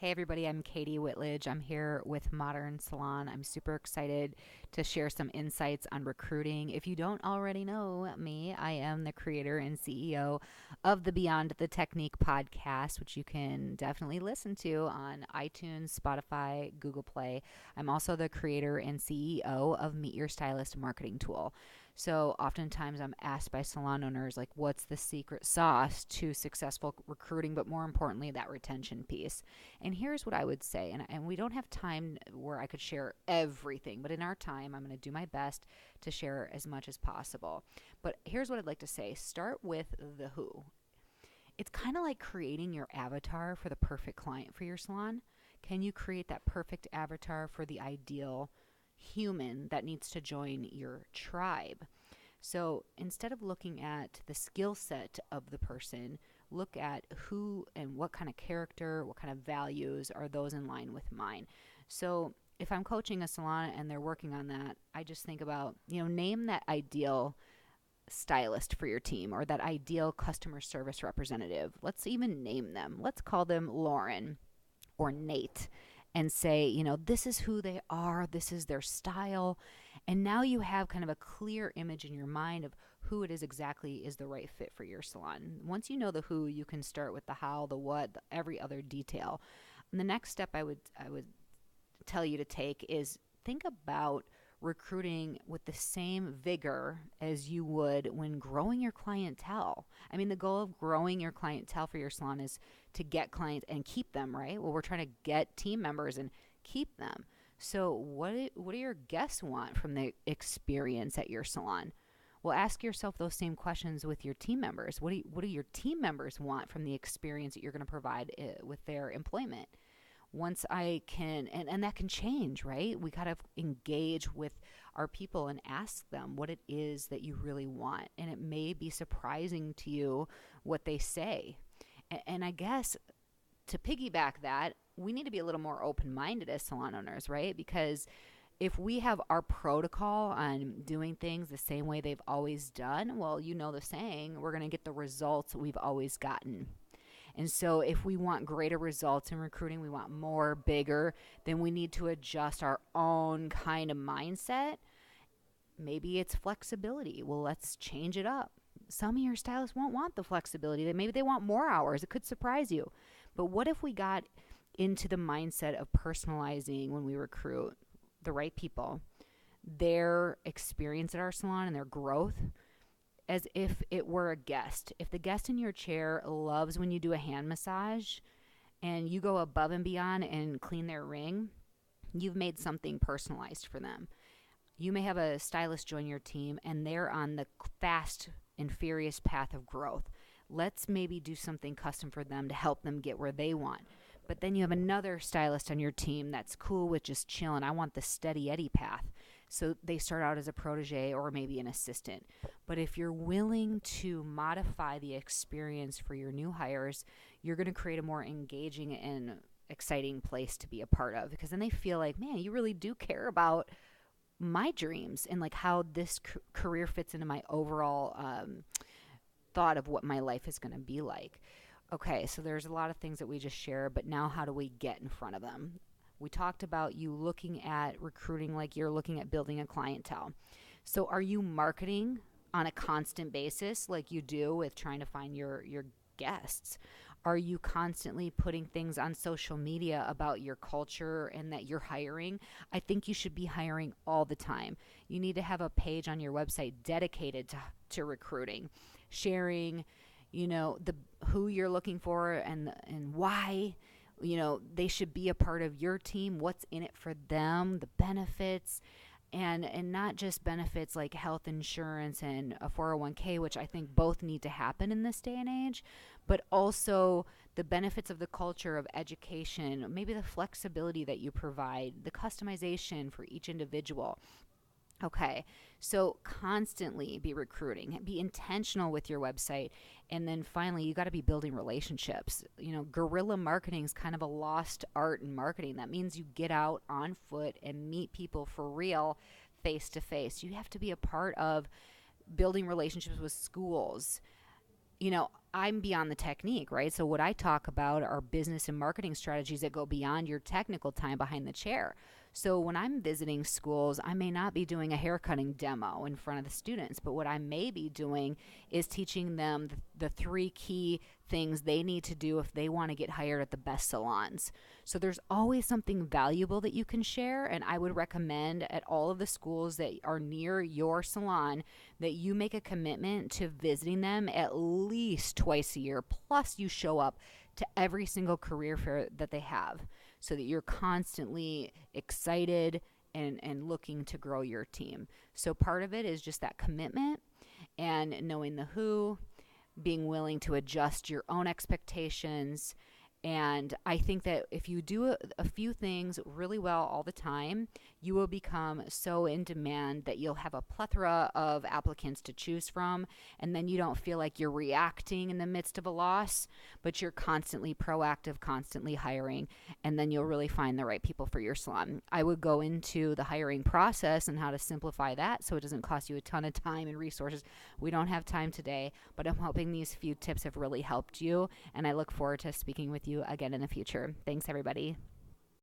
Hey everybody, I'm Katie Whitledge. I'm here with Modern Salon. I'm super excited to share some insights on recruiting. If you don't already know me, I am the creator and CEO of the Beyond the Technique podcast, which you can definitely listen to on iTunes, Spotify, Google Play. I'm also the creator and CEO of Meet Your Stylist marketing tool. So oftentimes I'm asked by salon owners, like, what's the secret sauce to successful recruiting, but more importantly, that retention piece. And here's what I would say, and we don't have time where I could share everything, but in our time, I'm going to do my best to share as much as possible. But here's what I'd like to say. Start with the who. It's kind of like creating your avatar for the perfect client for your salon. Can you create that perfect avatar for the ideal human that needs to join your tribe? So instead of looking at the skill set of the person, look at who and what kind of character, what kind of values are those in line with mine. So if I'm coaching a salon and they're working on that, I just think about, name that ideal stylist for your team or that ideal customer service representative. Let's even name them. Let's call them Lauren or Nate and say, this is who they are, this is their style. And now you have kind of a clear image in your mind of who it is exactly is the right fit for your salon. Once you know the who, you can start with the how, the what, every other detail. And the next step I would tell you to take is think about recruiting with the same vigor as you would when growing your clientele. I mean, the goal of growing your clientele for your salon is to get clients and keep them, right? Well, we're trying to get team members and keep them. So what do your guests want from the experience at your salon? Well, ask yourself those same questions with your team members. What do your team members want from the experience that you're going to provide with their employment? Once I can, and that can change, right? We got to engage with our people and ask them what it is that you really want. And it may be surprising to you what they say. And I guess to piggyback that, we need to be a little more open-minded as salon owners, right? Because if we have our protocol on doing things the same way they've always done, well, you know the saying, we're going to get the results we've always gotten. And so if we want greater results in recruiting, we want more, bigger, then we need to adjust our own kind of mindset. Maybe it's flexibility. Well, let's change it up. Some of your stylists won't want the flexibility. Maybe they want more hours. It could surprise you. But what if we got into the mindset of personalizing when we recruit the right people, their experience at our salon and their growth, as if it were a guest. If the guest in your chair loves when you do a hand massage and you go above and beyond and clean their ring, you've made something personalized for them. You may have a stylist join your team and they're on the fast and furious path of growth. Let's maybe do something custom for them to help them get where they want. But then you have another stylist on your team that's cool with just chilling. I want the steady Eddie path. So they start out as a protege or maybe an assistant. But if you're willing to modify the experience for your new hires, you're going to create a more engaging and exciting place to be a part of, because then they feel like, man, you really do care about my dreams and like how this career fits into my overall thought of what my life is going to be like. Okay, so there's a lot of things that we just share, but now how do we get in front of them? We talked about you looking at recruiting like you're looking at building a clientele. So are you marketing on a constant basis like you do with trying to find your guests? Are you constantly putting things on social media about your culture and that you're hiring? I think you should be hiring all the time. You need to have a page on your website dedicated to recruiting, sharing, the who you're looking for and why. They should be a part of your team, what's in it for them, the benefits, and not just benefits like health insurance and a 401k, which I think both need to happen in this day and age, but also the benefits of the culture of education, maybe the flexibility that you provide, the customization for each individual. Okay, so constantly be recruiting, be intentional with your website. And then finally, you got to be building relationships. Guerrilla marketing is kind of a lost art in marketing. That means you get out on foot and meet people for real, face to face. You have to be a part of building relationships with schools. I'm beyond the technique, right? So what I talk about are business and marketing strategies that go beyond your technical time behind the chair. So when I'm visiting schools, I may not be doing a haircutting demo in front of the students, but what I may be doing is teaching them the three key things they need to do if they want to get hired at the best salons. So there's always something valuable that you can share, and I would recommend at all of the schools that are near your salon that you make a commitment to visiting them at least twice a year. Plus, you show up to every single career fair that they have so that you're constantly excited and looking to grow your team. So, part of it is just that commitment and knowing the who, being willing to adjust your own expectations. And I think that if you do a few things really well all the time, you will become so in demand that you'll have a plethora of applicants to choose from. And then you don't feel like you're reacting in the midst of a loss, but you're constantly proactive, constantly hiring. And then you'll really find the right people for your salon. I would go into the hiring process and how to simplify that so it doesn't cost you a ton of time and resources. We don't have time today, but I'm hoping these few tips have really helped you. And I look forward to speaking with you again in the future. Thanks, everybody.